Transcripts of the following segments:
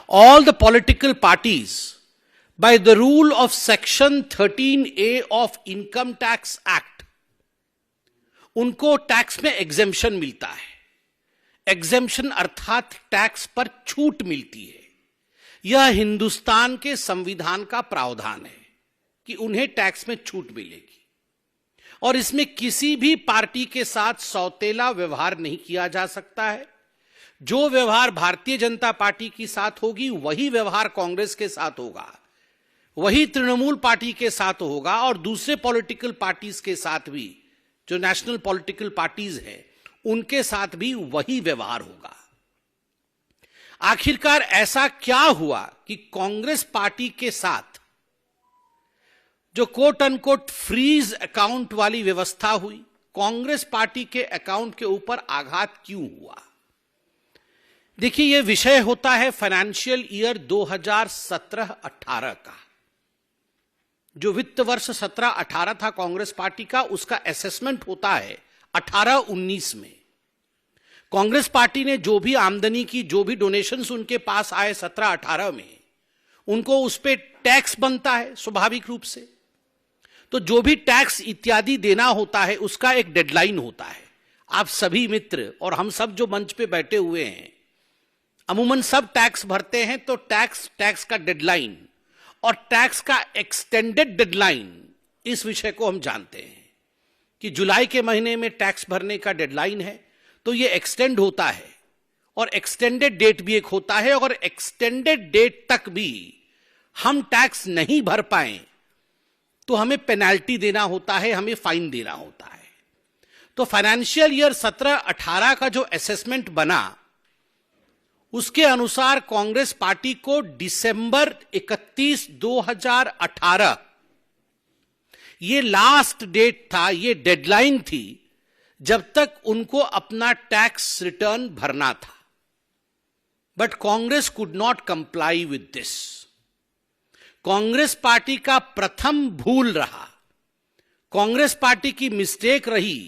all the political parties by the rule of section 13A of Income Tax Act, उनको tax में exemption मिलता है। Exemption अर्थात tax पर छूट मिलती है। यह हिंदुस्तान के संविधान का प्रावधान है कि उन्हें टैक्स में छूट मिलेगी और इसमें किसी भी पार्टी के साथ सौतेला व्यवहार नहीं किया जा सकता है। जो व्यवहार भारतीय जनता पार्टी के साथ होगी वही व्यवहार कांग्रेस के साथ होगा, वही तृणमूल पार्टी के साथ होगा और दूसरे पॉलिटिकल पार्टीज के साथ भी, जो नेशनल पॉलिटिकल पार्टीज हैं उनके साथ भी वही व्यवहार होगा। आखिरकार ऐसा क्या हुआ कि कांग्रेस पार्टी के साथ जो कोट अनकोट फ्रीज अकाउंट वाली व्यवस्था हुई, कांग्रेस पार्टी के अकाउंट के ऊपर आघात क्यों हुआ? देखिए, यह विषय होता है फाइनेंशियल ईयर 2017-18 का। जो वित्त वर्ष 17-18 था कांग्रेस पार्टी का, उसका असेसमेंट होता है 18-19 में। कांग्रेस पार्टी ने जो भी आमदनी की, जो भी डोनेशंस उनके पास आए 17-18 में, उनको उस पर टैक्स बनता है स्वाभाविक रूप से। तो जो भी टैक्स इत्यादि देना होता है उसका एक डेडलाइन होता है। आप सभी मित्र और हम सब जो मंच पे बैठे हुए हैं अमूमन सब टैक्स भरते हैं, तो टैक्स का डेडलाइन और टैक्स का एक्सटेंडेड डेडलाइन, इस विषय को हम जानते हैं कि जुलाई के महीने में टैक्स भरने का डेडलाइन है, तो ये एक्सटेंड होता है और एक्सटेंडेड डेट भी एक होता है। और एक्सटेंडेड डेट तक भी हम टैक्स नहीं भर पाए तो हमें पेनाल्टी देना होता है, हमें फाइन देना होता है। तो फाइनेंशियल ईयर 17-18 का जो असेसमेंट बना उसके अनुसार कांग्रेस पार्टी को दिसंबर 31, 2018 ये लास्ट डेट था, ये डेडलाइन थी जब तक उनको अपना टैक्स रिटर्न भरना था। But Congress could not comply with this. Congress party का प्रथम भूल रहा, कांग्रेस पार्टी की मिस्टेक रही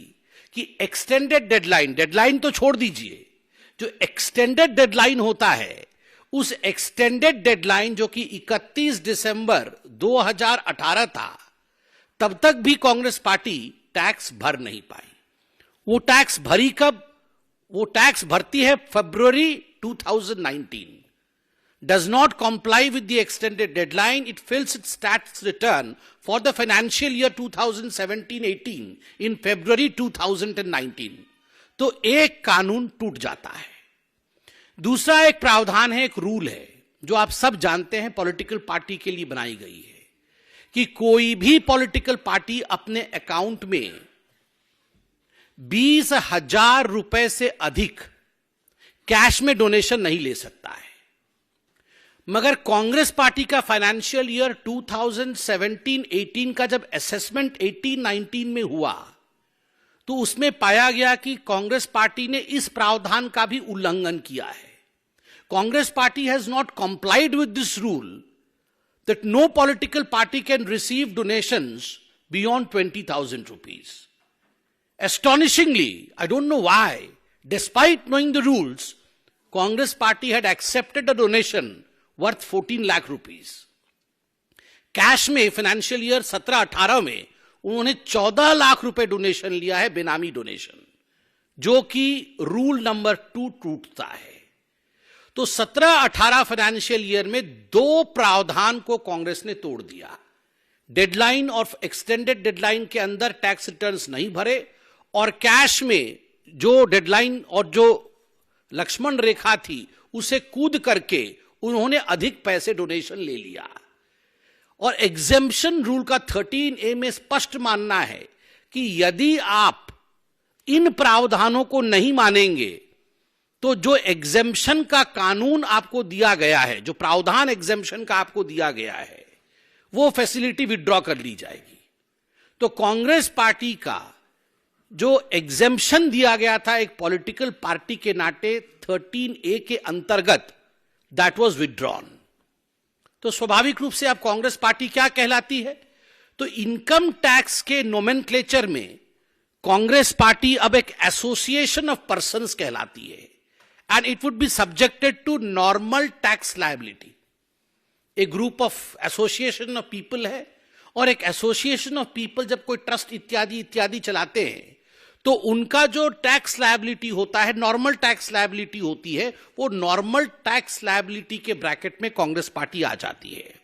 कि एक्सटेंडेड डेडलाइन तो छोड़ दीजिए, जो एक्सटेंडेड डेडलाइन होता है उस एक्सटेंडेड डेडलाइन जो कि 31 दिसंबर 2018 था, तब तक भी कांग्रेस पार्टी टैक्स भर नहीं पाई। वो टैक्स भरी कब? वो टैक्स भरती है फरवरी 2019। Does not comply with the extended deadline. It fills its tax return for the financial year 2017-18 in February 2019. तो एक कानून टूट जाता है। दूसरा एक प्रावधान है, एक रूल है जो आप सब जानते हैं, पॉलिटिकल पार्टी के लिए बनाई गई है कि कोई भी पॉलिटिकल पार्टी अपने अकाउंट में 20,000 रुपए से अधिक कैश में डोनेशन नहीं ले सकता है। मगर कांग्रेस पार्टी का फाइनेंशियल ईयर 2017-18 का जब असेसमेंट 18-19 में हुआ तो उसमें पाया गया कि कांग्रेस पार्टी ने इस प्रावधान का भी उल्लंघन किया है। Congress party has not complied with this rule that no political party can receive donations beyond 20,000 rupees. Astonishingly, I don't know why, despite knowing the rules, Congress party had accepted a donation worth 14 lakh rupees. Cash में financial year 17-18 में उन्होंने 14 लाख रुपए donation लिया है, बेनामी donation, जो कि rule number 2 टूटता है। तो 17-18 फाइनेंशियल ईयर में दो प्रावधान को कांग्रेस ने तोड़ दिया। डेडलाइन और एक्सटेंडेड डेडलाइन के अंदर टैक्स रिटर्न्स नहीं भरे और कैश में जो डेडलाइन और जो लक्ष्मण रेखा थी उसे कूद करके उन्होंने अधिक पैसे डोनेशन ले लिया। और एग्जेम्पशन रूल का 13A में स्पष्ट मानना है कि यदि आप इन प्रावधानों को नहीं मानेंगे तो जो एग्जेम्पशन का कानून आपको दिया गया है, जो प्रावधान एग्जेम्पशन का आपको दिया गया है, वो फैसिलिटी विड्रॉ कर ली जाएगी। तो कांग्रेस पार्टी का जो एग्जेम्पशन दिया गया था एक पॉलिटिकल पार्टी के नाते 13A के अंतर्गत, दैट वाज विड्रॉन। तो स्वाभाविक रूप से अब कांग्रेस पार्टी क्या कहलाती है? तो इनकम टैक्स के नोमेनक्लेचर में कांग्रेस पार्टी अब एक एसोसिएशन ऑफ पर्संस कहलाती है। and it would be subjected to normal tax liability. A group of association of people है, और एक एसोसिएशन ऑफ पीपल जब कोई ट्रस्ट इत्यादि इत्यादि चलाते हैं तो उनका जो टैक्स लायबिलिटी होता है, नॉर्मल टैक्स लायबिलिटी होती है, वो नॉर्मल टैक्स लायबिलिटी के ब्रैकेट में कांग्रेस पार्टी आ जाती है।